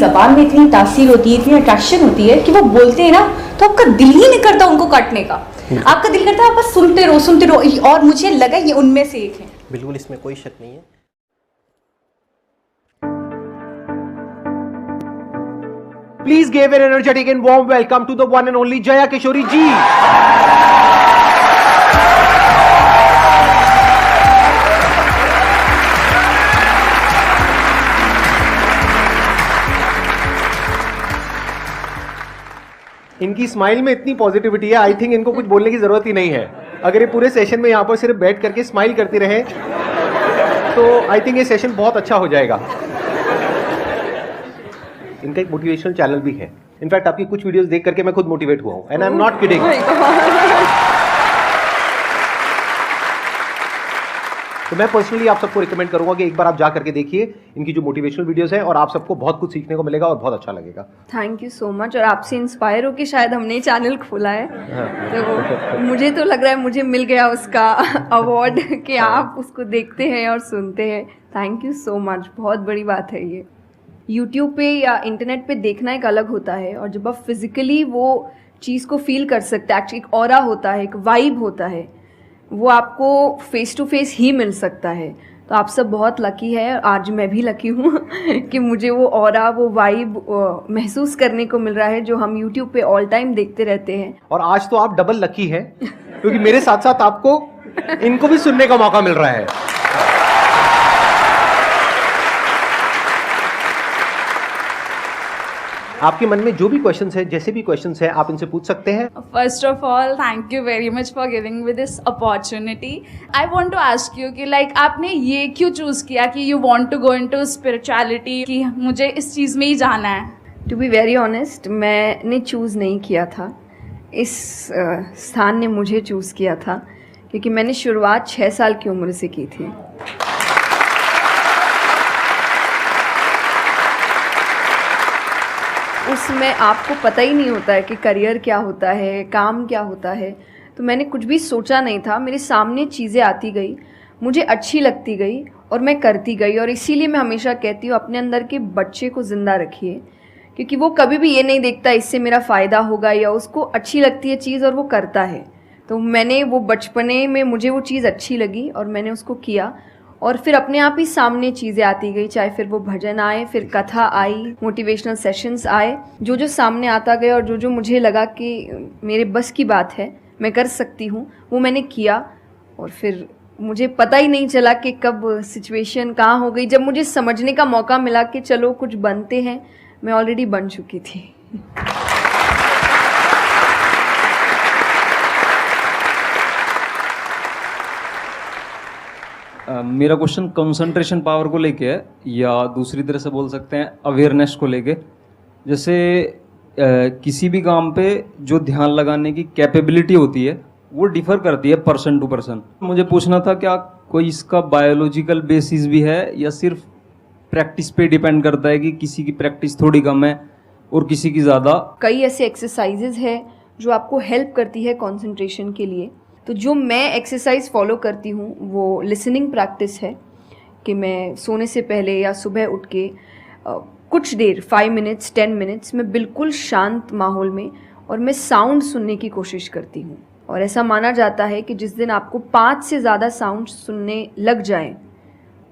ज़बान में इतनी तासीर होती है, इतनी अट्रैक्शन होती है कि वो बोलते हैं ना तो आपका दिल ही नहीं करता उनको काटने का, आपका दिल करता है आप बस सुनते रहो। और मुझे लगा ये उनमें से एक है। बिल्कुल, इसमें कोई शक नहीं है। Please give an energetic and warm welcome to the one and only Jaya Kishori ji. इनकी स्माइल में इतनी पॉजिटिविटी है, आई थिंक इनको कुछ बोलने की जरूरत ही नहीं है। अगर ये पूरे सेशन में यहाँ पर सिर्फ बैठ करके स्माइल करती रहे तो आई थिंक ये सेशन बहुत अच्छा हो जाएगा। इनका एक मोटिवेशनल चैनल भी है। इनफैक्ट आपकी कुछ वीडियोस देख करके मैं खुद मोटिवेट हुआ हूँ, and I am not kidding. तो मैं पर्सनली आप सबको रिकमेंड करूंगा कि एक बार आप जा करके देखिए इनकी जो मोटिवेशनल वीडियोस हैं, और आप सबको बहुत कुछ सीखने को मिलेगा और बहुत अच्छा लगेगा। Thank you so much. और आपसे इंस्पायर होकर शायद हमने चैनल खोला है, तो मुझे तो लग रहा है मुझे मिल गया उसका अवार्ड कि आप उसको देखते हैं और सुनते हैं। थैंक यू सो मच, बहुत बड़ी बात है ये। यूट्यूब पे या इंटरनेट पे देखना एक अलग होता है, और जब आप फिजिकली वो चीज़ को फील कर सकते हैं, एक्चुअली एक ऑरा होता है, एक वाइब होता है, वो आपको फेस टू फेस ही मिल सकता है। तो आप सब बहुत लकी है, आज मैं भी लकी हूँ कि मुझे वो ऑरा, वो वाइब महसूस करने को मिल रहा है जो हम यूट्यूब पे ऑल टाइम देखते रहते हैं। और आज तो आप डबल लकी हैं क्योंकि मेरे साथ साथ आपको इनको भी सुनने का मौका मिल रहा है। आपके मन में जो भी क्वेश्चंस है, जैसे भी क्वेश्चंस है, आप इनसे पूछ सकते हैं। First of all, thank you very much for giving me this opportunity. I want to ask you कि like आपने ये क्यों चूज किया कि you want to go into spirituality, कि मुझे इस चीज़ में ही जाना है? टू बी वेरी ऑनेस्ट, मैंने चूज़ नहीं किया था, इस स्थान ने मुझे चूज़ किया था, क्योंकि मैंने शुरुआत 6 साल की उम्र से की थी। उसमें आपको पता ही नहीं होता है कि करियर क्या होता है, काम क्या होता है। तो मैंने कुछ भी सोचा नहीं था, मेरे सामने चीज़ें आती गई, मुझे अच्छी लगती गई और मैं करती गई। और इसीलिए मैं हमेशा कहती हूँ अपने अंदर के बच्चे को ज़िंदा रखिए, क्योंकि वो कभी भी ये नहीं देखता इससे मेरा फ़ायदा होगा, या उसको अच्छी लगती है चीज़ और वो करता है। तो मैंने वो बचपने में मुझे वो चीज़ अच्छी लगी और मैंने उसको किया, और फिर अपने आप ही सामने चीज़ें आती गई, चाहे फिर वो भजन आए, फिर कथा आई, मोटिवेशनल सेशंस आए, जो जो सामने आता गया और जो जो मुझे लगा कि मेरे बस की बात है, मैं कर सकती हूँ, वो मैंने किया। और फिर मुझे पता ही नहीं चला कि कब सिचुएशन कहाँ हो गई। जब मुझे समझने का मौका मिला कि चलो कुछ बनते हैं, मैं ऑलरेडी बन चुकी थी। मेरा क्वेश्चन कंसंट्रेशन पावर को लेके है, या दूसरी तरह से बोल सकते हैं अवेयरनेस को लेके। जैसे किसी भी काम पे जो ध्यान लगाने की कैपेबिलिटी होती है वो डिफर करती है पर्सन टू पर्सन। मुझे पूछना था क्या कोई इसका बायोलॉजिकल बेसिस भी है, या सिर्फ प्रैक्टिस पे डिपेंड करता है कि किसी की प्रैक्टिस थोड़ी कम है और किसी की ज़्यादा? कई ऐसे एक्सरसाइजेज है जो आपको हेल्प करती है कंसंट्रेशन के लिए। तो जो मैं एक्सरसाइज फॉलो करती हूँ वो लिसनिंग प्रैक्टिस है, कि मैं सोने से पहले या सुबह उठ के कुछ देर 5 मिनट्स 10 मिनट्स मैं बिल्कुल शांत माहौल में और मैं साउंड सुनने की कोशिश करती हूँ। और ऐसा माना जाता है कि जिस दिन आपको 5 से ज़्यादा साउंड सुनने लग जाए,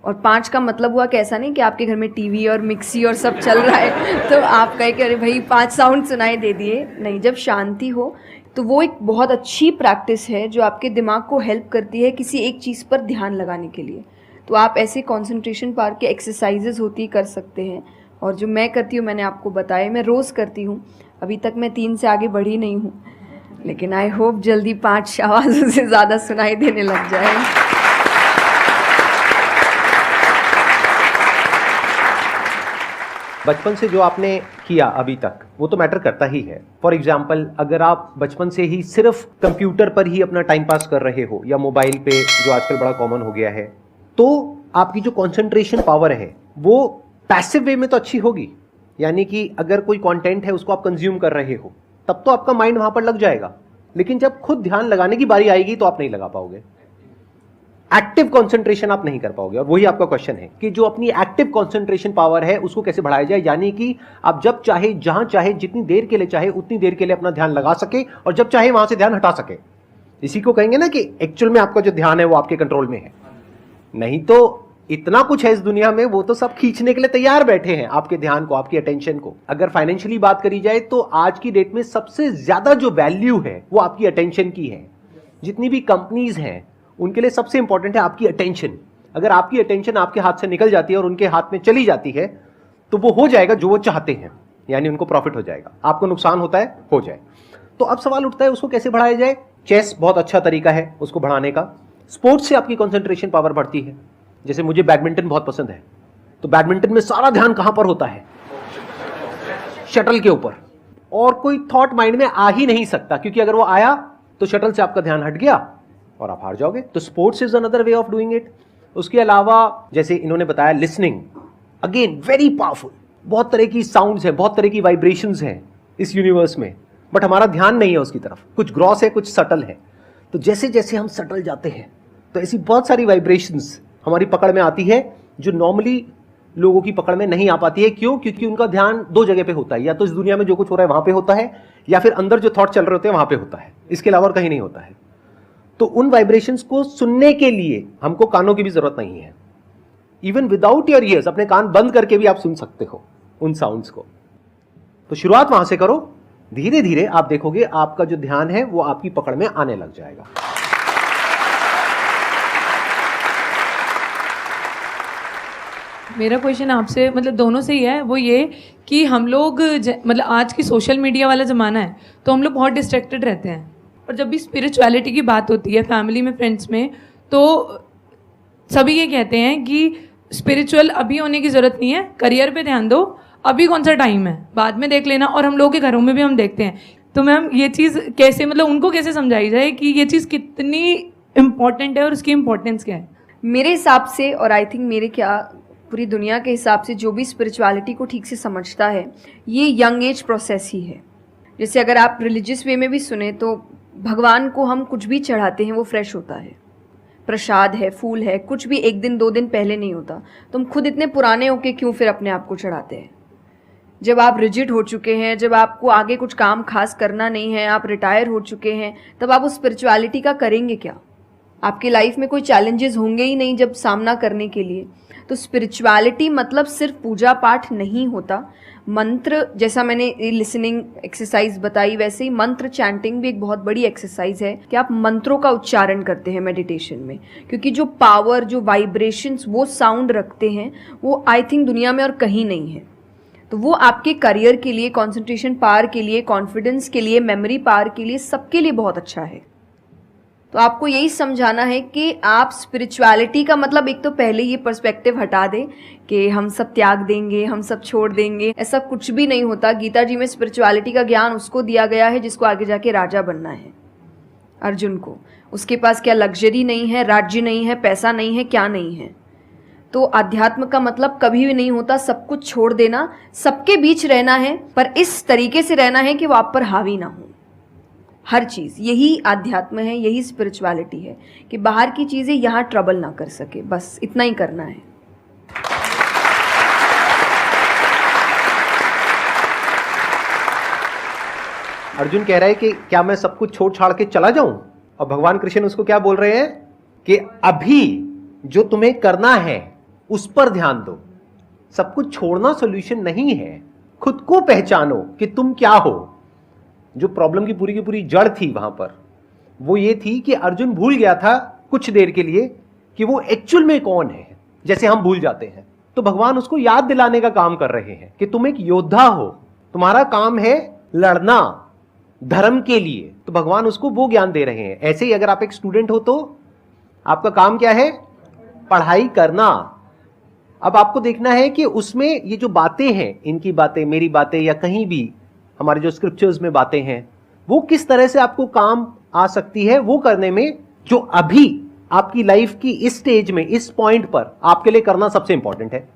और 5 का मतलब हुआ कि ऐसा नहीं कि आपके घर में टीवी और मिक्सी और सब चल रहा है तो आप कहे कि अरे भाई 5 साउंड सुनाई दे दिए, नहीं, जब शांति हो तो वो एक बहुत अच्छी प्रैक्टिस है जो आपके दिमाग को हेल्प करती है किसी एक चीज़ पर ध्यान लगाने के लिए। तो आप ऐसे कंसंट्रेशन पावर के एक्सरसाइजेज होती कर सकते हैं, और जो मैं करती हूँ मैंने आपको बताया, मैं रोज़ करती हूँ। अभी तक मैं 3 से आगे बढ़ी नहीं हूँ, लेकिन आई होप जल्दी 5 आवाज़ों से ज़्यादा सुनाई देने लग जाए। बचपन से जो आपने किया अभी तक वो तो मैटर करता ही है। फॉर एग्जाम्पल, अगर आप बचपन से ही सिर्फ कंप्यूटर पर ही अपना टाइम पास कर रहे हो या मोबाइल पे, जो आजकल बड़ा कॉमन हो गया है, तो आपकी जो कंसंट्रेशन पावर है वो पैसिव वे में तो अच्छी होगी। यानी कि अगर कोई कंटेंट है उसको आप कंज्यूम कर रहे हो तब तो आपका माइंड वहां पर लग जाएगा, लेकिन जब खुद ध्यान लगाने की बारी आएगी तो आप नहीं लगा पाओगे। एक्टिव कंसंट्रेशन आप नहीं कर पाओगे। और वही आपका क्वेश्चन है कि जो अपनी एक्टिव कंसंट्रेशन पावर है उसको कैसे बढ़ाया जाए, यानी कि आप जब चाहे, जहां चाहे, जितनी देर के लिए चाहे उतनी देर के लिए अपना ध्यान लगा सके और जब चाहे वहां से ध्यान हटा सके। इसी को कहेंगे ना कि एक्चुअल में आपका जो ध्यान है वो आपके कंट्रोल में है। नहीं तो इतना कुछ है इस दुनिया में, वो तो सब खींचने के लिए तैयार बैठे हैं आपके ध्यान को, आपकी अटेंशन को। अगर फाइनेंशियली बात करी जाए तो आज की डेट में सबसे ज्यादा जो वैल्यू है वो आपकी अटेंशन की है। जितनी भी कंपनीज हैं उनके लिए सबसे इंपॉर्टेंट है आपकी अटेंशन। अगर आपकी अटेंशन आपके हाथ से निकल जाती है और उनके हाथ में चली जाती है तो वो हो जाएगा जो वो चाहते हैं, यानी उनको प्रॉफिट हो जाएगा, आपको नुकसान होता है हो जाए। तो अब सवाल उठता है उसको कैसे बढ़ाया जाए। चेस बहुत अच्छा तरीका है उसको बढ़ाने का। स्पोर्ट्स से आपकी कंसंट्रेशन पावर बढ़ती है। जैसे मुझे बैडमिंटन बहुत पसंद है, तो बैडमिंटन में सारा ध्यान कहां पर होता है, शटल के ऊपर, और कोई थॉट माइंड में आ ही नहीं सकता, क्योंकि अगर वो आया तो शटल से आपका ध्यान हट गया और आप हार जाओगे। तो sports is another way of doing it. उसके अलावा जैसे इन्होंने बताया लिसनिंग, अगेन वेरी पावरफुल। बहुत तरह की साउंड्स हैं, बहुत तरह की वाइब्रेशंस हैं इस यूनिवर्स में, बट हमारा ध्यान नहीं है उसकी तरफ। कुछ ग्रॉस है, कुछ सटल है। तो जैसे जैसे हम सटल जाते हैं तो ऐसी बहुत सारी वाइब्रेशंस हमारी पकड़ में आती है जो नॉर्मली लोगों की पकड़ में नहीं आ पाती है। क्यों? क्योंकि उनका ध्यान दो जगह पे होता है, या तो इस दुनिया में जो कुछ हो रहा है वहां पे होता है, या फिर अंदर जो थॉट चल रहे होते हैं वहां पे होता है। इसके अलावा और कहीं नहीं होता है। तो उन वाइब्रेशंस को सुनने के लिए हमको कानों की भी जरूरत नहीं है। इवन विदाउट योर ईयर्स, अपने कान बंद करके भी आप सुन सकते हो उन साउंड्स को। तो शुरुआत वहां से करो, धीरे धीरे आप देखोगे आपका जो ध्यान है वो आपकी पकड़ में आने लग जाएगा। मेरा क्वेश्चन आपसे मतलब दोनों से ही है, वो ये कि हम लोग मतलब आज की सोशल मीडिया वाला ज़माना है तो हम लोग बहुत डिस्ट्रैक्टेड रहते हैं, और जब भी स्पिरिचुअलिटी की बात होती है फैमिली में, फ्रेंड्स में, तो सभी ये कहते हैं कि स्पिरिचुअल अभी होने की ज़रूरत नहीं है, करियर पे ध्यान दो, अभी कौन सा टाइम है, बाद में देख लेना। और हम लोगों के घरों में भी हम देखते हैं। तो मैम ये चीज़ कैसे, मतलब उनको कैसे समझाई जाए कि ये चीज़ कितनी इम्पॉर्टेंट है और उसकी इम्पोर्टेंस क्या है? मेरे हिसाब से, और आई थिंक मेरे क्या पूरी दुनिया के हिसाब से, जो भी स्पिरिचुअलिटी को ठीक से समझता है ये यंग एज प्रोसेस ही है। जैसे अगर आप रिलीजियस वे में भी सुने तो भगवान को हम कुछ भी चढ़ाते हैं वो फ्रेश होता है, प्रसाद है, फूल है, कुछ भी एक दिन दो दिन पहले नहीं होता। तो हम खुद इतने पुराने होके क्यों फिर अपने आप को चढ़ाते हैं? जब आप रिजिड हो चुके हैं, जब आपको आगे कुछ काम खास करना नहीं है, आप रिटायर हो चुके हैं, तब आप उस स्पिरिचुअलिटी का करेंगे क्या? आपकी लाइफ में कोई चैलेंजेस होंगे ही नहीं जब सामना करने के लिए। तो स्पिरिचुअलिटी मतलब सिर्फ पूजा पाठ नहीं होता। मंत्र, जैसा मैंने लिसनिंग एक्सरसाइज बताई, वैसे ही मंत्र चैंटिंग भी एक बहुत बड़ी एक्सरसाइज है कि आप मंत्रों का उच्चारण करते हैं मेडिटेशन में, क्योंकि जो पावर, जो वाइब्रेशंस वो साउंड रखते हैं वो आई थिंक दुनिया में और कहीं नहीं है। तो वो आपके करियर के लिए, कंसंट्रेशन पावर के लिए, कॉन्फिडेंस के लिए, मेमोरी पावर के लिए, सबके लिए बहुत अच्छा है। तो आपको यही समझाना है कि आप स्पिरिचुअलिटी का मतलब, एक तो पहले ये पर्सपेक्टिव हटा दें कि हम सब त्याग देंगे, हम सब छोड़ देंगे। ऐसा कुछ भी नहीं होता। गीता जी में स्पिरिचुअलिटी का ज्ञान उसको दिया गया है जिसको आगे जाके राजा बनना है, अर्जुन को। उसके पास क्या लग्जरी नहीं है, राज्य नहीं है, पैसा नहीं है, क्या नहीं है। तो अध्यात्म का मतलब कभी भी नहीं होता सब कुछ छोड़ देना, सबके बीच रहना है, पर इस तरीके से रहना है कि वो आप पर हावी ना हो हर चीज़। यही आध्यात्म है, यही स्पिरिचुअलिटी है कि बाहर की चीज़ें यहाँ ट्रबल ना कर सके, बस इतना ही करना है। अर्जुन कह रहा है कि क्या मैं सब कुछ छोड़ छाड़ के चला जाऊं? और भगवान कृष्ण उसको क्या बोल रहे हैं कि अभी जो तुम्हें करना है उस पर ध्यान दो। सब कुछ छोड़ना सॉल्यूशन नहीं है। खुद को पहचानो कि तुम क्या हो। जो प्रॉब्लम की पूरी जड़ थी वहां पर वो ये थी कि अर्जुन भूल गया था कुछ देर के लिए कि वो एक्चुअल में कौन है, जैसे हम भूल जाते हैं। तो भगवान उसको याद दिलाने का काम कर रहे हैं कि तुम एक योद्धा हो, तुम्हारा काम है लड़ना धर्म के लिए। तो भगवान उसको वो ज्ञान दे रहे हैं। ऐसे ही अगर आप एक स्टूडेंट हो तो आपका काम क्या है? पढ़ाई करना। अब आपको देखना है कि उसमें ये जो बातें हैं, इनकी बातें, मेरी बातें, या कहीं भी हमारे जो स्क्रिप्चर्स में बातें हैं, वो किस तरह से आपको काम आ सकती है वो करने में, जो अभी आपकी लाइफ की इस स्टेज में, इस पॉइंट पर आपके लिए करना सबसे इंपॉर्टेंट है।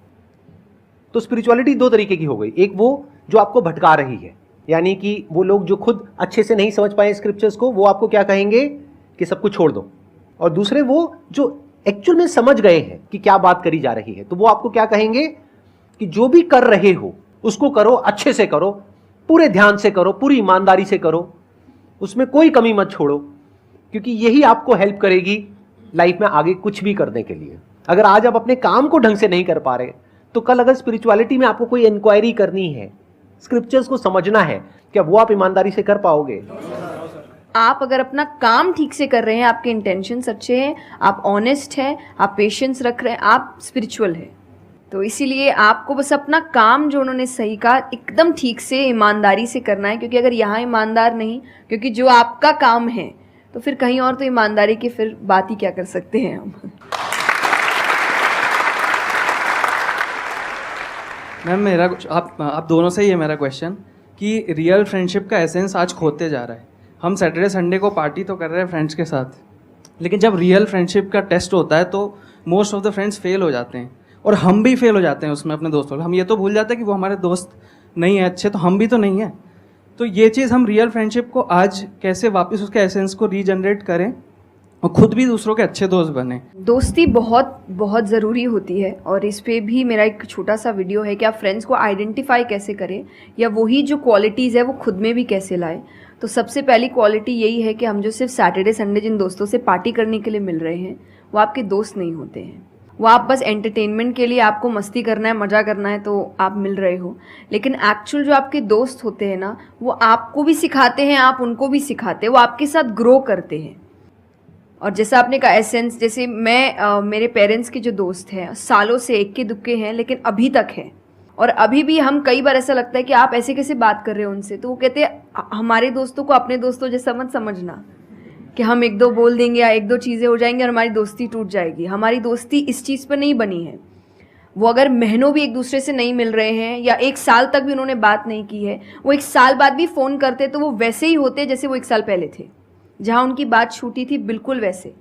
तो स्पिरिचुअलिटी दो तरीके की हो गई। एक वो जो आपको भटका रही है, यानी कि वो लोग जो खुद अच्छे से नहीं समझ पाए स्क्रिप्चर्स को, वो आपको क्या कहेंगे कि सब कुछ छोड़ दो। और दूसरे वो जो एक्चुअल में समझ गए हैं कि क्या बात करी जा रही है, तो वो आपको क्या कहेंगे कि जो भी कर रहे हो उसको करो, अच्छे से करो, पूरे ध्यान से करो, पूरी ईमानदारी से करो, उसमें कोई कमी मत छोड़ो, क्योंकि यही आपको हेल्प करेगी लाइफ में आगे कुछ भी करने के लिए। अगर आज आप अपने काम को ढंग से नहीं कर पा रहे, तो कल अगर स्पिरिचुअलिटी में आपको कोई इंक्वायरी करनी है, स्क्रिप्चर्स को समझना है, क्या वो आप ईमानदारी से कर पाओगे? आप अगर अपना काम ठीक से कर रहे हैं, आपके इंटेंशंस अच्छे हैं, आप ऑनेस्ट हैं, आप पेशेंस रख रहे हैं, आप स्पिरिचुअल हैं। तो इसीलिए आपको बस अपना काम, जो उन्होंने सही कहा, एकदम ठीक से ईमानदारी से करना है। क्योंकि अगर यहाँ ईमानदार नहीं, क्योंकि जो आपका काम है, तो फिर कहीं और तो ईमानदारी की फिर बात ही क्या कर सकते हैं हम। मैम मेरा आप दोनों से ही है मेरा क्वेश्चन कि रियल फ्रेंडशिप का एसेंस आज खोते जा रहा है। हम सैटरडे संडे को पार्टी तो कर रहे हैं फ्रेंड्स के साथ, लेकिन जब रियल फ्रेंडशिप का टेस्ट होता है तो most of the friends fail हो जाते हैं, और हम भी फेल हो जाते हैं उसमें अपने दोस्तों। हम ये तो भूल जाते हैं कि वो हमारे दोस्त नहीं है अच्छे, तो हम भी तो नहीं हैं। तो ये चीज़ हम रियल फ्रेंडशिप को आज कैसे वापस उसके एसेंस को रीजनरेट करें और खुद भी दूसरों के अच्छे दोस्त बने। दोस्ती बहुत बहुत ज़रूरी होती है, और इस पे भी मेरा एक छोटा सा वीडियो है कि आप फ्रेंड्स को आइडेंटिफाई कैसे करें, या वही जो क्वालिटीज़ है वो खुद में भी कैसे लाएं। तो सबसे पहली क्वालिटी यही है कि हम जो सिर्फ सैटरडे संडे जिन दोस्तों से पार्टी करने के लिए मिल रहे हैं, वो आपके दोस्त नहीं होते हैं। वो आप बस एंटरटेनमेंट के लिए, आपको मस्ती करना है, मज़ा करना है, तो आप मिल रहे हो। लेकिन एक्चुअल जो आपके दोस्त होते हैं ना, वो आपको भी सिखाते हैं, आप उनको भी सिखाते हैं, वो आपके साथ ग्रो करते हैं। और जैसा आपने कहा एसेंस, जैसे मैं मेरे पेरेंट्स के जो दोस्त हैं, सालों से इक्के दुक्के हैं, लेकिन अभी तक हैं। और अभी भी हम कई बार ऐसा लगता है कि आप ऐसे कैसे बात कर रहे हो उनसे, तो वो कहते हैं हमारे दोस्तों को अपने दोस्तों जैसा मत समझना कि हम एक दो बोल देंगे या एक दो चीज़ें हो जाएंगी और हमारी दोस्ती टूट जाएगी। हमारी दोस्ती इस चीज़ पर नहीं बनी है। वो अगर महीनों भी एक दूसरे से नहीं मिल रहे हैं, या एक साल तक भी उन्होंने बात नहीं की है, वो एक साल बाद भी फ़ोन करते तो वो वैसे ही होते जैसे वो एक साल पहले थे, जहाँ उनकी बात छूटी थी, बिल्कुल वैसे।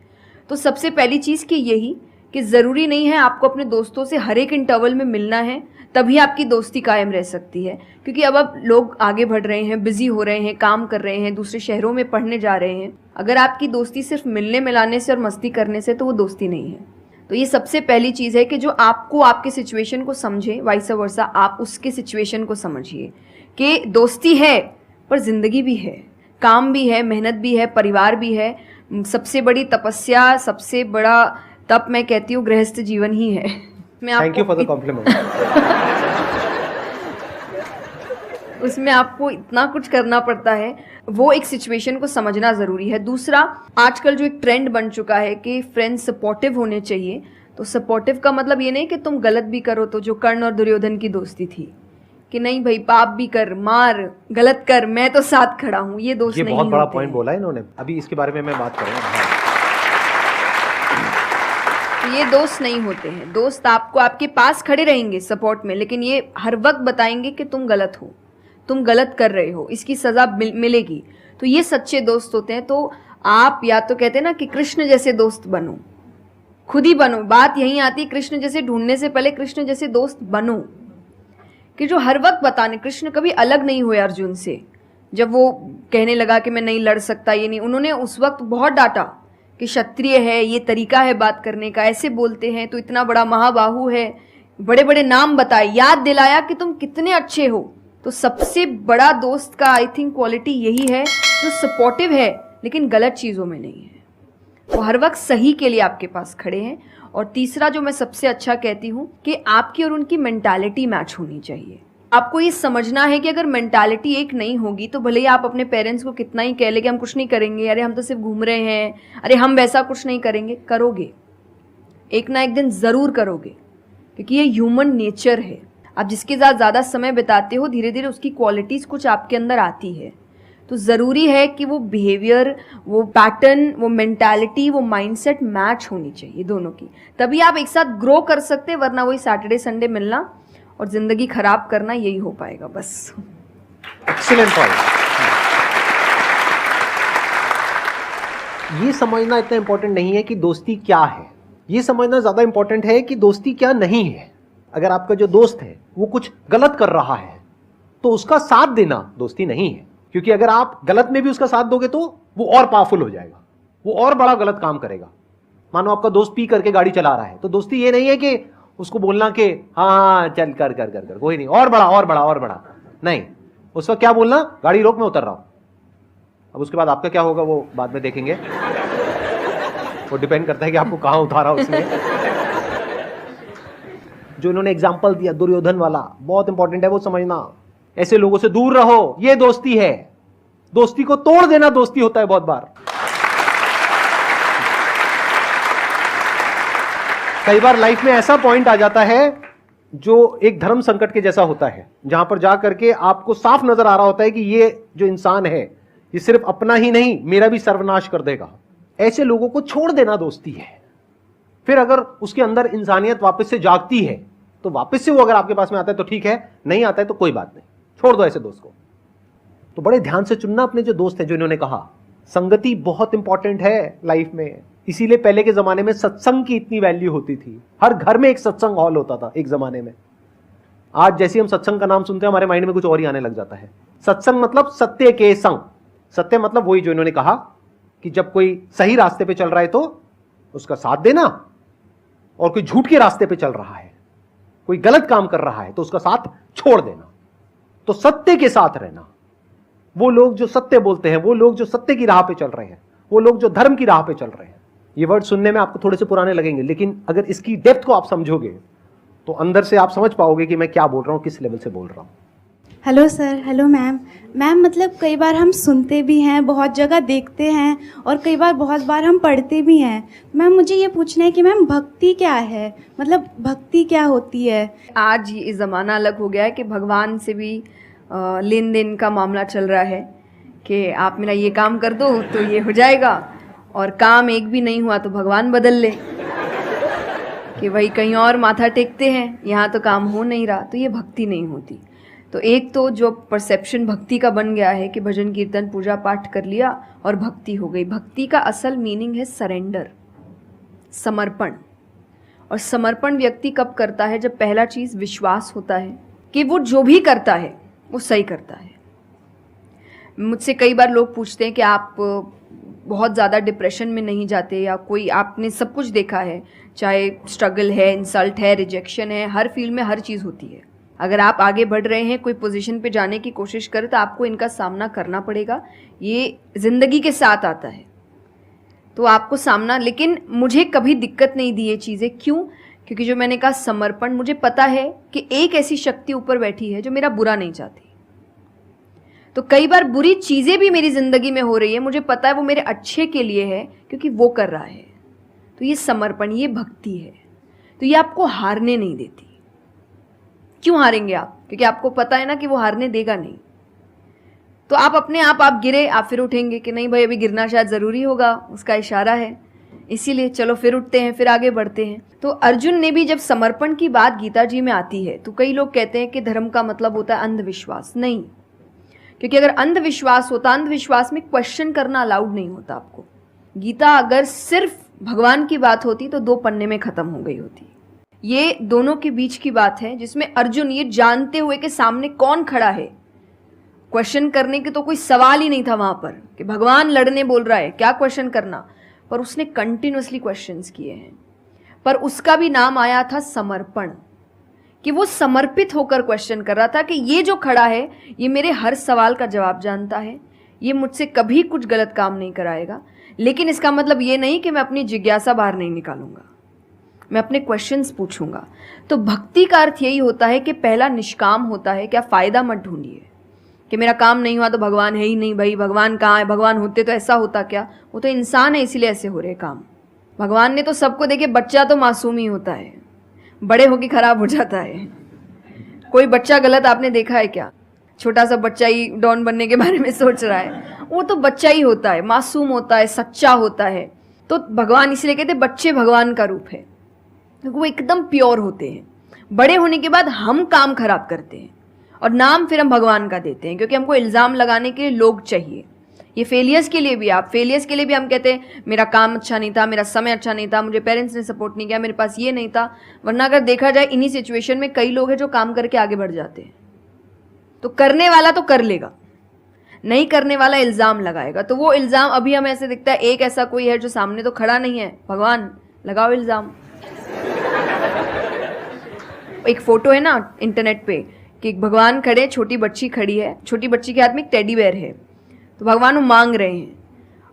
तो सबसे पहली चीज़ कि यही कि ज़रूरी नहीं है आपको अपने दोस्तों से हर एक इंटरवल में मिलना है, तभी आपकी दोस्ती कायम रह सकती है। क्योंकि अब लोग आगे बढ़ रहे हैं, बिजी हो रहे हैं, काम कर रहे हैं, दूसरे शहरों में पढ़ने जा रहे हैं। अगर आपकी दोस्ती सिर्फ मिलने मिलाने से और मस्ती करने से, तो वो दोस्ती नहीं है। तो ये सबसे पहली चीज़ है कि जो आपको आपके सिचुएशन को समझे, वाइस वर्सा आप उसके सिचुएशन को समझिए कि दोस्ती है पर ज़िंदगी भी है, काम भी है, मेहनत भी है, परिवार भी है। सबसे बड़ी तपस्या, सबसे बड़ा तप मैं कहती हूँ गृहस्थ जीवन ही है। Thank you for the compliment. उसमें आपको इतना कुछ करना पड़ता है, वो एक सिचुएशन को समझना ज़रूरी है। दूसरा, आजकल जो एक ट्रेंड बन चुका है कि फ्रेंड्स सपोर्टिव होने चाहिए, तो सपोर्टिव का मतलब ये नहीं कि तुम गलत भी करो, तो जो कर्ण और दुर्योधन की दोस्ती थी कि नहीं भाई पाप भी कर, मार, गलत कर, मैं तो साथ खड़ा हूँ, ये दोस्त नहीं होते। ये बहुत बड़ा पॉइंट बोला इन्होंने, अभी इसके बारे में मैं बात करूँगा। ये दोस्त नहीं होते हैं। दोस्त आपको आपके पास खड़े रहेंगे सपोर्ट में, लेकिन ये हर वक्त बताएंगे कि तुम गलत हो, तुम गलत कर रहे हो, इसकी सज़ा मिलेगी। तो ये सच्चे दोस्त होते हैं। तो आप या तो कहते हैं ना कि कृष्ण जैसे दोस्त बनो, खुद ही बनो। बात यहीं आती है, कृष्ण जैसे ढूंढने से पहले कृष्ण जैसे दोस्त बनो, कि जो हर वक्त बताने। कृष्ण कभी अलग नहीं हुए अर्जुन से। जब वो कहने लगा कि मैं नहीं लड़ सकता, ये नहीं, उन्होंने उस वक्त बहुत डांटा कि क्षत्रिय है, ये तरीका है बात करने का, ऐसे बोलते हैं, तो इतना बड़ा महाबाहु है, बड़े बड़े नाम बताए, याद दिलाया कि तुम कितने अच्छे हो। तो सबसे बड़ा दोस्त का आई थिंक क्वालिटी यही है, जो सपोर्टिव है लेकिन गलत चीज़ों में नहीं है, वो हर वक्त सही के लिए आपके पास खड़े हैं। और तीसरा जो मैं सबसे अच्छा कहती हूँ कि आपकी और उनकी मेंटालिटी मैच होनी चाहिए। आपको ये समझना है कि अगर मेंटालिटी एक नहीं होगी, तो भले ही आप अपने पेरेंट्स को कितना ही कह ले कि हम कुछ नहीं करेंगे, अरे हम तो सिर्फ घूम रहे हैं, अरे हम वैसा कुछ नहीं करेंगे, करोगे, एक ना एक दिन ज़रूर करोगे, क्योंकि ये ह्यूमन नेचर है। आप जिसके साथ ज़्यादा समय बिताते हो, धीरे धीरे उसकी क्वालिटीज़ कुछ आपके अंदर आती है। तो ज़रूरी है कि वो बिहेवियर, वो पैटर्न, वो मेंटालिटी, वो माइंडसेट मैच होनी चाहिए दोनों की, तभी आप एक साथ ग्रो कर सकते हैं। वरना वही सैटरडे संडे मिलना और ज़िंदगी खराब करना, यही हो पाएगा बस। Excellent point. ये समझना इतना इंपॉर्टेंट नहीं है कि दोस्ती क्या है, ये समझना ज़्यादा इंपॉर्टेंट है कि दोस्ती क्या नहीं है। अगर आपका जो दोस्त है वो कुछ गलत कर रहा है, तो उसका साथ देना दोस्ती नहीं है। क्योंकि अगर आप गलत में भी उसका साथ दोगे तो वो और पावरफुल हो जाएगा, वो और बड़ा गलत काम करेगा। मानो आपका दोस्त पी करके गाड़ी चला रहा है, तो दोस्ती ये नहीं है कि उसको बोलना कि हाँ चल कर कर कर कर कोई नहीं, और बड़ा और बड़ा और बड़ा, नहीं, उस वक्त क्या बोलना, गाड़ी रोक, मैं उतर रहा हूं। अब उसके बाद आपका क्या होगा वो बाद में देखेंगे, वो डिपेंड करता है कि आपको कहां उतारा उसने। जो इन्होंने एग्जाम्पल दिया दुर्योधन वाला, बहुत इंपॉर्टेंट है वो समझना। ऐसे लोगों से दूर रहो, ये दोस्ती है। दोस्ती को तोड़ देना दोस्ती होता है बहुत बार। कई बार लाइफ में ऐसा पॉइंट आ जाता है जो एक धर्म संकट के जैसा होता है, जहां पर जाकर के आपको साफ नजर आ रहा होता है कि ये जो इंसान है ये सिर्फ अपना ही नहीं मेरा भी सर्वनाश कर देगा। ऐसे लोगों को छोड़ देना दोस्ती है। फिर अगर उसके अंदर इंसानियत वापस से जागती है तो वापस से वो अगर आपके पास में आता है तो ठीक है, नहीं आता है तो कोई बात नहीं, छोड़ दो ऐसे दोस्त को। तो बड़े ध्यान से चुनना अपने जो दोस्त हैं। जो इन्होंने कहा संगति बहुत इंपॉर्टेंट है लाइफ में, इसीलिए पहले के जमाने में सत्संग की इतनी वैल्यू होती थी। हर घर में एक सत्संग हॉल होता था एक जमाने में। आज जैसे हम सत्संग का नाम सुनते हैं हमारे माइंड में कुछ और ही आने लग जाता है। सत्संग मतलब सत्य के संग। सत्य मतलब वही जो इन्होंने कहा कि जब कोई सही रास्ते पे चल रहा है तो उसका साथ देना, और कोई झूठ के रास्ते पे चल रहा है, कोई गलत काम कर रहा है तो उसका साथ छोड़ देना। तो सत्य के साथ रहना। वो लोग जो सत्य बोलते हैं, वो लोग जो सत्य की राह पे चल रहे हैं, वो लोग जो धर्म की राह पे चल रहे हैं। ये वर्ड सुनने में आपको थोड़े से पुराने लगेंगे, लेकिन अगर इसकी डेप्थ को आप समझोगे तो अंदर से आप समझ पाओगे कि मैं क्या बोल रहा हूं, किस लेवल से बोल रहा हूं। Hello sir, hello ma'am. Ma'am मतलब कई बार हम सुनते भी हैं, बहुत जगह देखते हैं, और कई बार बहुत बार हम पढ़ते भी हैं। मैम मुझे ये पूछना है कि मैम भक्ति क्या है, मतलब भक्ति क्या होती है? आज ये ज़माना अलग हो गया है कि भगवान से भी लेन देन का मामला चल रहा है कि आप मेरा ये काम कर दो तो ये हो जाएगा, और काम एक भी नहीं हुआ तो भगवान बदल ले, कि भाई कहीं और माथा टेकते हैं, यहाँ तो काम हो नहीं रहा। तो ये भक्ति नहीं होती। तो एक तो जो परसेप्शन भक्ति का बन गया है कि भजन कीर्तन पूजा पाठ कर लिया और भक्ति हो गई। भक्ति का असल मीनिंग है सरेंडर, समर्पण। और समर्पण व्यक्ति कब करता है? जब पहला चीज़ विश्वास होता है कि वो जो भी करता है वो सही करता है। मुझसे कई बार लोग पूछते हैं कि आप बहुत ज़्यादा डिप्रेशन में नहीं जाते, या कोई आपने सब कुछ देखा है, चाहे स्ट्रगल है, इंसल्ट है, रिजेक्शन है, हर फील्ड में हर चीज़ होती है। अगर आप आगे बढ़ रहे हैं, कोई पोजीशन पे जाने की कोशिश करें तो आपको इनका सामना करना पड़ेगा। ये ज़िंदगी के साथ आता है तो आपको सामना, लेकिन मुझे कभी दिक्कत नहीं दी ये चीज़ें। क्यों? क्योंकि जो मैंने कहा समर्पण, मुझे पता है कि एक ऐसी शक्ति ऊपर बैठी है जो मेरा बुरा नहीं चाहती। तो कई बार बुरी चीज़ें भी मेरी ज़िंदगी में हो रही है, मुझे पता है वो मेरे अच्छे के लिए है क्योंकि वो कर रहा है। तो ये समर्पण, ये भक्ति है। तो ये आपको हारने नहीं देती। क्यों हारेंगे आप? क्योंकि आपको पता है ना कि वो हारने देगा नहीं। तो आप अपने आप गिरे, आप फिर उठेंगे कि नहीं भाई अभी गिरना शायद ज़रूरी होगा, उसका इशारा है, इसीलिए चलो फिर उठते हैं, फिर आगे बढ़ते हैं। तो अर्जुन ने भी, जब समर्पण की बात गीता जी में आती है तो कई लोग कहते हैं कि धर्म का मतलब होता है अंधविश्वास। नहीं, क्योंकि अगर अंधविश्वास होता, अंधविश्वास में क्वेश्चन करना अलाउड नहीं होता आपको। गीता अगर सिर्फ भगवान की बात होती तो 2 पन्ने में ख़त्म हो गई होती। ये दोनों के बीच की बात है जिसमें अर्जुन ये जानते हुए कि सामने कौन खड़ा है, क्वेश्चन करने के तो कोई सवाल ही नहीं था वहाँ पर कि भगवान लड़ने बोल रहा है, क्या क्वेश्चन करना, पर उसने कंटिन्यूअसली क्वेश्चंस किए हैं। पर उसका भी नाम आया था समर्पण, कि वो समर्पित होकर क्वेश्चन कर रहा था कि ये जो खड़ा है ये मेरे हर सवाल का जवाब जानता है, ये मुझसे कभी कुछ गलत काम नहीं कराएगा। लेकिन इसका मतलब ये नहीं कि मैं अपनी जिज्ञासा बाहर नहीं निकालूंगा, मैं अपने क्वेश्चंस पूछूंगा। तो भक्ति का अर्थ यही होता है कि पहला निष्काम होता है। क्या फ़ायदा मत ढूंढिए कि मेरा काम नहीं हुआ तो भगवान है ही नहीं। भाई भगवान कहाँ है? भगवान होते तो ऐसा होता क्या? वो तो इंसान है इसीलिए ऐसे हो रहे काम। भगवान ने तो सबको देखे, बच्चा तो मासूम ही होता है, बड़े होके खराब हो जाता है। कोई बच्चा गलत आपने देखा है क्या? छोटा सा बच्चा ही डॉन बनने के बारे में सोच रहा है, वो तो बच्चा ही होता है, मासूम होता है, सच्चा होता है। तो भगवान इसलिए कहते बच्चे भगवान का रूप है, क्योंकि वो एकदम प्योर होते हैं। बड़े होने के बाद हम काम खराब करते हैं और नाम फिर हम भगवान का देते हैं, क्योंकि हमको इल्ज़ाम लगाने के लिए लोग चाहिए। ये फेलियर्स के लिए भी, आप फेलियर्स के लिए भी हम कहते हैं मेरा काम अच्छा नहीं था, मेरा समय अच्छा नहीं था, मुझे पेरेंट्स ने सपोर्ट नहीं किया, मेरे पास ये नहीं था। वरना अगर देखा जाए इन्हीं सिचुएशन में कई लोग हैं जो काम करके आगे बढ़ जाते हैं। तो करने वाला तो कर लेगा, नहीं करने वाला इल्ज़ाम लगाएगा। तो वो इल्ज़ाम अभी हमें ऐसे दिखता है एक ऐसा कोई है जो सामने तो खड़ा नहीं है, भगवान लगाओ इल्ज़ाम। एक फ़ोटो है ना इंटरनेट पे कि एक भगवान खड़े, छोटी बच्ची खड़ी है, छोटी बच्ची के हाथ में एक टेडी बेयर है, तो भगवान वो मांग रहे हैं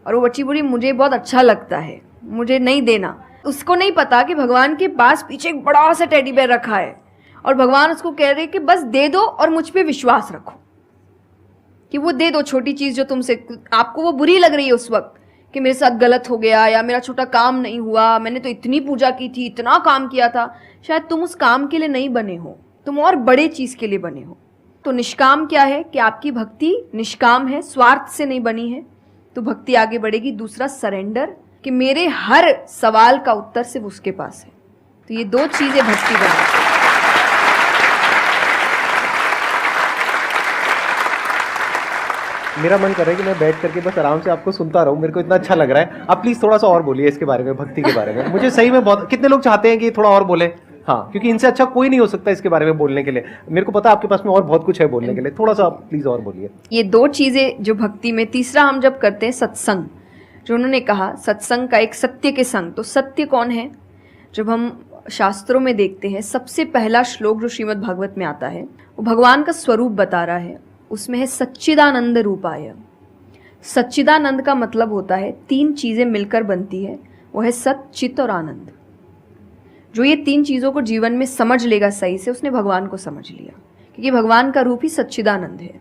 और वो बच्ची बोली मुझे बहुत अच्छा लगता है, मुझे नहीं देना। उसको नहीं पता कि भगवान के पास पीछे एक बड़ा सा टेडी बेयर रखा है और भगवान उसको कह रहे हैं कि बस दे दो और मुझ पे विश्वास रखो कि वो दे दो छोटी चीज़ जो तुमसे, आपको वो बुरी लग रही है उस वक्त कि मेरे साथ गलत हो गया या मेरा छोटा काम नहीं हुआ, मैंने तो इतनी पूजा की थी, इतना काम किया था, शायद तुम उस काम के लिए नहीं बने हो, तुम और बड़े चीज़ के लिए बने हो। तो निष्काम क्या है कि आपकी भक्ति निष्काम है, स्वार्थ से नहीं बनी है, तो भक्ति आगे बढ़ेगी। दूसरा सरेंडर, कि मेरे हर सवाल का उत्तर सिर्फ उसके पास है। तो ये दो चीज़ें भक्ति बनाती है। मेरा मन कर रहा है कि मैं बैठ करके बस आराम से आपको सुनता रहूं, मेरे को इतना अच्छा लग रहा है। आप प्लीज थोड़ा सा और बोलिए इसके बारे में, भक्ति के बारे में। मुझे सही में बहुत, कितने लोग चाहते हैं कि थोड़ा और बोले? हाँ, क्योंकि इनसे अच्छा कोई नहीं हो सकता इसके बारे में बोलने के लिए। मेरे को पता है आपके पास में और बहुत कुछ है बोलने के लिए, थोड़ा सा प्लीज और बोलिए। ये दो चीज़ें जो भक्ति में, तीसरा हम जब करते हैं सत्संग, जो उन्होंने कहा सत्संग का एक सत्य के संग, तो सत्य कौन है? जब हम शास्त्रों में देखते हैं सबसे पहला श्लोक जो श्रीमद् भागवत में आता है वो भगवान का स्वरूप बता रहा है, उसमें है सच्चिदानंद रूपाय। सच्चिदानंद का मतलब होता है तीन चीज़ें मिलकर बनती है, वो है सत, चित और आनंद। जो ये तीन चीज़ों को जीवन में समझ लेगा सही से, उसने भगवान को समझ लिया, क्योंकि भगवान का रूप ही सच्चिदानंद है।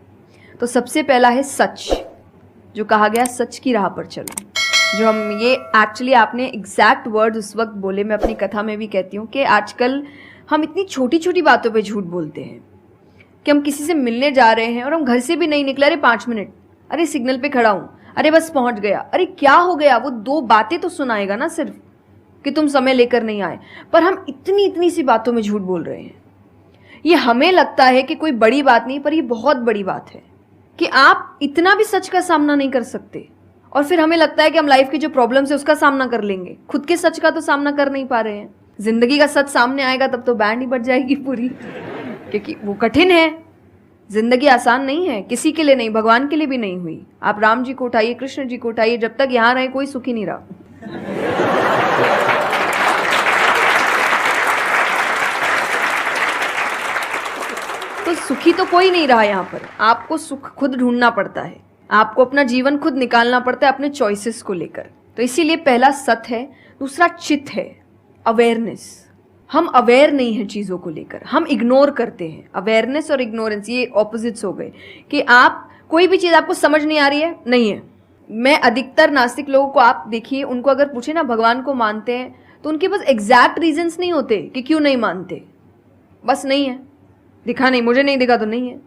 तो सबसे पहला है सच, जो कहा गया सच की राह पर चलो। जो हम ये एक्चुअली आपने एग्जैक्ट वर्ड उस वक्त बोले, मैं अपनी कथा में भी कहती हूँ कि आजकल हम इतनी छोटी छोटी बातों पे झूठ बोलते हैं कि हम किसी से मिलने जा रहे हैं और हम घर से भी नहीं निकले, अरे 5 मिनट, अरे सिग्नल पे खड़ा हूँ, अरे बस पहुँच गया, अरे क्या हो गया, वो 2 बातें तो सुनाएगा ना सिर्फ कि तुम समय लेकर नहीं आए, पर हम इतनी इतनी सी बातों में झूठ बोल रहे हैं। ये हमें लगता है कि कोई बड़ी बात नहीं, पर ये बहुत बड़ी बात है कि आप इतना भी सच का सामना नहीं कर सकते, और फिर हमें लगता है कि हम लाइफ की जो प्रॉब्लम्स है उसका सामना कर लेंगे, खुद के सच का तो सामना कर नहीं पा रहे हैं। जिंदगी का सच सामने आएगा तब तो बैंड ही बज जाएगी पूरी, क्योंकि वो कठिन है। जिंदगी आसान नहीं है, किसी के लिए नहीं, भगवान के लिए भी नहीं हुई। आप राम जी को उठाइए, कृष्ण जी को उठाइए, जब तक यहाँ रहे कोई सुखी नहीं रहा। तो सुखी तो कोई नहीं रहा यहाँ पर, आपको सुख खुद ढूंढना पड़ता है, आपको अपना जीवन खुद निकालना पड़ता है अपने चॉइसेस को लेकर। तो इसीलिए पहला सत है। दूसरा चित है, अवेयरनेस। हम अवेयर नहीं है चीज़ों को लेकर, हम इग्नोर करते हैं। अवेयरनेस और इग्नोरेंस ये ऑपोजिट्स हो गए कि आप कोई भी चीज़ आपको समझ नहीं आ रही है, नहीं है। मैं अधिकतर नास्तिक लोगों को आप देखिए, उनको अगर पूछे ना भगवान को मानते हैं, तो उनके पास एग्जैक्ट रीजंस नहीं होते कि क्यों नहीं मानते, बस नहीं है, दिखा नहीं, मुझे नहीं दिखा तो नहीं है।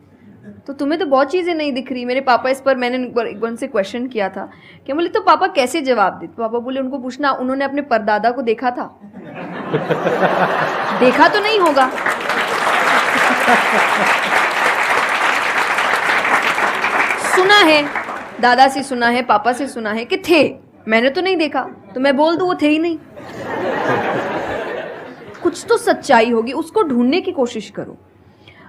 तो तुम्हें तो बहुत चीज़ें नहीं दिख रही। मेरे पापा इस पर मैंने एक बार से क्वेश्चन किया था कि बोले तो पापा कैसे जवाब दे? तो पापा बोले उनको पूछना उन्होंने अपने परदादा को देखा था। देखा तो नहीं होगा, सुना है, दादा से सुना है, पापा से सुना है कि थे, मैंने तो नहीं देखा, तो मैं बोल दूं वो थे ही नहीं। कुछ तो सच्चाई होगी, उसको ढूंढने की कोशिश करो।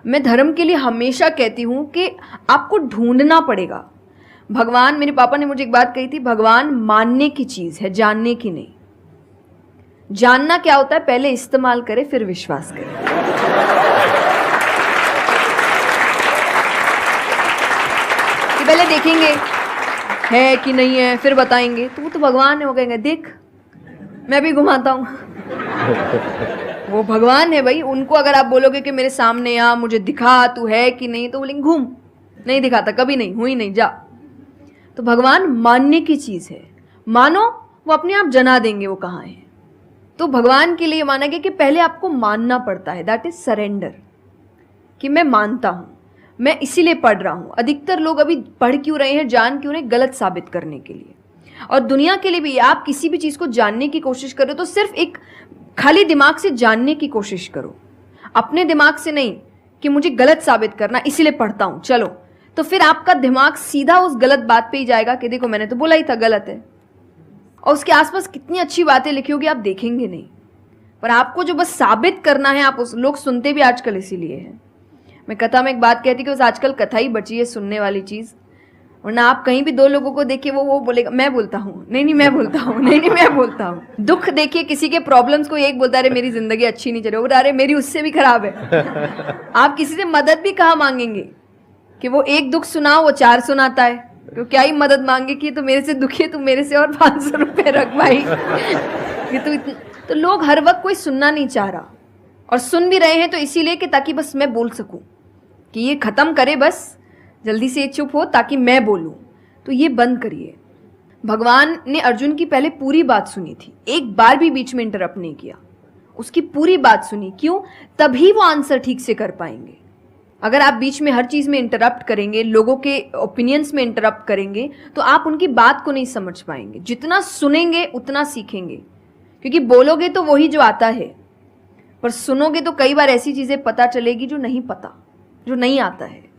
मैं धर्म के लिए हमेशा कहती हूं कि आपको ढूंढना पड़ेगा। भगवान, मेरे पापा ने मुझे एक बात कही थी, भगवान मानने की चीज है, जानने की नहीं। जानना क्या होता है? पहले इस्तेमाल करे फिर विश्वास करे। कि पहले देखेंगे है कि नहीं है, फिर बताएंगे, तो वो तो भगवान है, वो कहेंगे देख मैं भी घुमाता हूं। वो भगवान है भाई, उनको अगर आप बोलोगे कि मेरे सामने आ, मुझे दिखा तू है कि नहीं, तो बोलेंगे घूम, नहीं दिखाता, कभी नहीं हुई, नहीं जा। तो भगवान मानने की चीज है, मानो वो अपने आप जना देंगे वो कहाँ है। तो भगवान के लिए माना गया कि पहले आपको मानना पड़ता है, दैट इज सरेंडर, कि मैं मानता हूं, मैं इसीलिए पढ़ रहा हूं। अधिकतर लोग अभी पढ़ क्यों रहे हैं, जान क्यों रहे, गलत साबित करने के लिए। और दुनिया के लिए भी, आप किसी भी चीज को जानने की कोशिश करो तो सिर्फ एक खाली दिमाग से जानने की कोशिश करो, अपने दिमाग से नहीं कि मुझे गलत साबित करना इसीलिए पढ़ता हूं चलो। तो फिर आपका दिमाग सीधा उस गलत बात पे ही जाएगा कि देखो मैंने तो बोला ही था गलत है, और उसके आसपास कितनी अच्छी बातें लिखी होगी आप देखेंगे नहीं। पर आपको जो बस साबित करना है, आप उस लोग सुनते भी आजकल इसीलिए हैं। मैं कथा में एक बात कहती कि बस आजकल कथा ही बची है सुनने वाली चीज। वरना आप कहीं भी दो लोगों को देखिए वो बोलेगा मैं बोलता हूँ, नहीं मैं बोलता हूँ, नहीं मैं बोलता हूँ। दुख देखिए किसी के प्रॉब्लम्स को एक बोलता है अरे मेरी जिंदगी अच्छी नहीं चल रही, अरे मेरी उससे भी खराब है। आप किसी से मदद भी कहाँ मांगेंगे कि वो एक दुख सुनाओ वो 4 सुनाता है, तो क्या ही मदद मांगे कि तो मेरे से दुखी है, तू मेरे से और 500 रुपए रख भाई। ये तो लोग हर वक्त कोई सुनना नहीं चाह रहा, और सुन भी रहे हैं तो इसीलिए कि ताकि बस मैं बोल सकूं, कि ये खत्म करे बस जल्दी से चुप हो ताकि मैं बोलूं। तो ये बंद करिए। भगवान ने अर्जुन की पहले पूरी बात सुनी थी, एक बार भी बीच में इंटरप्ट नहीं किया, उसकी पूरी बात सुनी। क्यों? तभी वो आंसर ठीक से कर पाएंगे। अगर आप बीच में हर चीज में इंटरप्ट करेंगे, लोगों के ओपिनियंस में इंटरप्ट करेंगे, तो आप उनकी बात को नहीं समझ पाएंगे। जितना सुनेंगे उतना सीखेंगे, क्योंकि बोलोगे तो वही जो आता है, पर सुनोगे तो कई बार ऐसी चीजें पता चलेगी जो नहीं पता, जो नहीं आता है।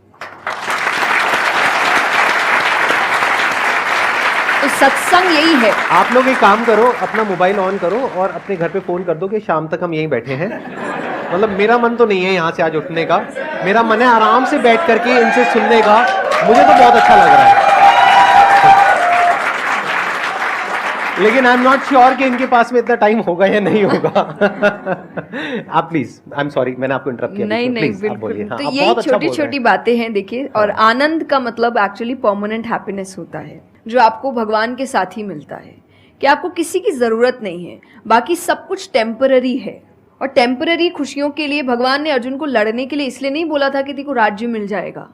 तो सत्संग यही है। आप लोग एक काम करो, अपना मोबाइल ऑन करो और अपने घर पे फोन कर दो कि शाम तक हम यहीं बैठे हैं। मतलब मेरा मन तो नहीं है यहाँ से आज उठने का, मेरा मन है आराम से बैठ करके इनसे सुनने का। मुझे तो बहुत अच्छा लग रहा है, लेकिन आई एम नॉट श्योर कि इनके पास में इतना टाइम होगा या नहीं होगा। आप प्लीज, आई एम सॉरी मैंने आपको इंटरप्ट किया। नहीं बिल्कुल। हाँ, तो यही छोटी छोटी बातें हैं देखिए। और आनंद का मतलब एक्चुअली परमानेंट हैप्पीनेस होता है, जो आपको भगवान के साथ ही मिलता है, कि आपको किसी की जरूरत नहीं है, बाकी सब कुछ टेम्पररी है। और टेम्पररी खुशियों के लिए भगवान ने अर्जुन को लड़ने के लिए इसलिए नहीं बोला था कि तेको राज्य मिल जाएगा,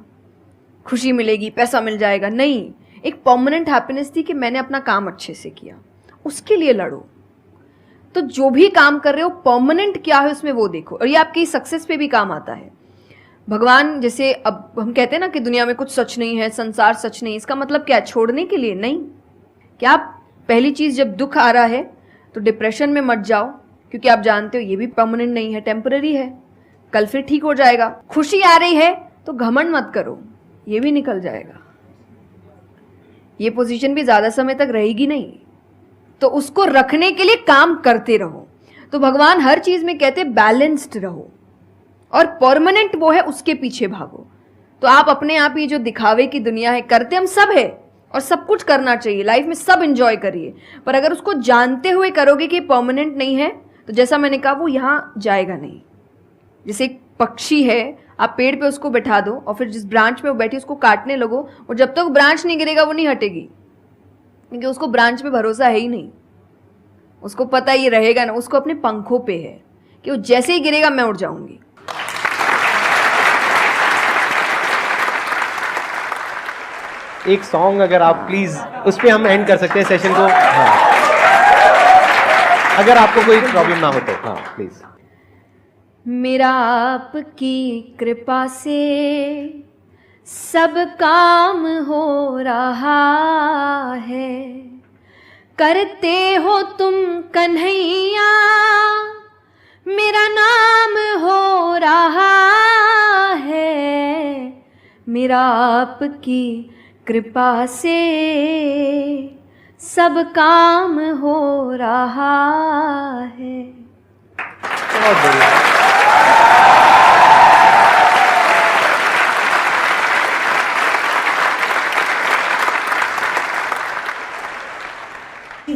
खुशी मिलेगी, पैसा मिल जाएगा। नहीं, एक परमानेंट हैप्पीनेस थी कि मैंने अपना काम अच्छे से किया, उसके लिए लड़ो। तो जो भी काम कर रहे हो परमानेंट क्या है उसमें वो देखो, और ये आपकी सक्सेस पे भी काम आता है। भगवान जैसे अब हम कहते हैं ना कि दुनिया में कुछ सच नहीं है, संसार सच नहीं, इसका मतलब क्या? छोड़ने के लिए नहीं। क्या आप पहली चीज जब दुख आ रहा है तो डिप्रेशन में मत जाओ, क्योंकि आप जानते हो ये भी परमानेंट नहीं है, टेम्पररी है, कल फिर ठीक हो जाएगा। खुशी आ रही है तो घमंड मत करो, ये भी निकल जाएगा, ये पोजीशन भी ज्यादा समय तक रहेगी नहीं। तो उसको रखने के लिए काम करते रहो। तो भगवान हर चीज में कहते बैलेंस्ड रहो, और परमानेंट वो है उसके पीछे भागो। तो आप अपने आप ही जो दिखावे की दुनिया है, करते हम सब है और सब कुछ करना चाहिए लाइफ में, सब एंजॉय करिए, पर अगर उसको जानते हुए करोगे कि परमानेंट नहीं है, तो जैसा मैंने कहा वो यहाँ जाएगा नहीं। जैसे एक पक्षी है, आप पेड़ पे उसको बैठा दो और फिर जिस ब्रांच पे वो बैठी उसको काटने लगो, और जब तक ब्रांच नहीं गिरेगा वो नहीं हटेगी, क्योंकि उसको ब्रांच पे भरोसा है ही नहीं। उसको पता ये रहेगा ना, उसको अपने पंखों पे है कि वो जैसे ही गिरेगा मैं उड़ जाऊंगी। एक सॉन्ग अगर आप प्लीज उस पे हम एंड कर सकते हैं सेशन को। हाँ। अगर आपको कोई प्रॉब्लम ना हो तो हाँ प्लीज। मेरा आपकी कृपा से सब काम हो रहा है, करते हो तुम कन्हैया मेरा नाम हो रहा है। मेरा आपकी कृपा से सब काम हो रहा है। बहुत बढ़िया।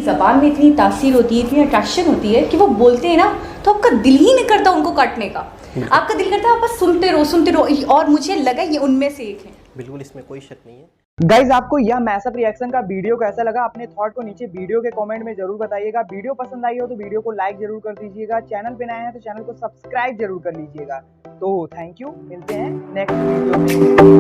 जबान में इतनी तासीर होती है, इतनी अट्रैक्शन होती है कि वो बोलते हैं ना तो आपका दिल ही नहीं करता उनको काटने का। आपका दिल करता है आप बस सुनते रहो। और मुझे लगा ये उनमें से एक है। बिल्कुल, इसमें कोई शक नहीं है। गाइज, आपको यह मैसअप रिएक्शन का वीडियो कैसा लगा? अपने थॉट को नीचे वीडियो के कमेंट में जरूर बताइएगा। वीडियो पसंद आई हो तो वीडियो को लाइक जरूर कर दीजिएगा। चैनल पे नए हैं तो चैनल को सब्सक्राइब जरूर कर लीजिएगा। तो थैंक यू, मिलते हैं नेक्स्ट वीडियो में।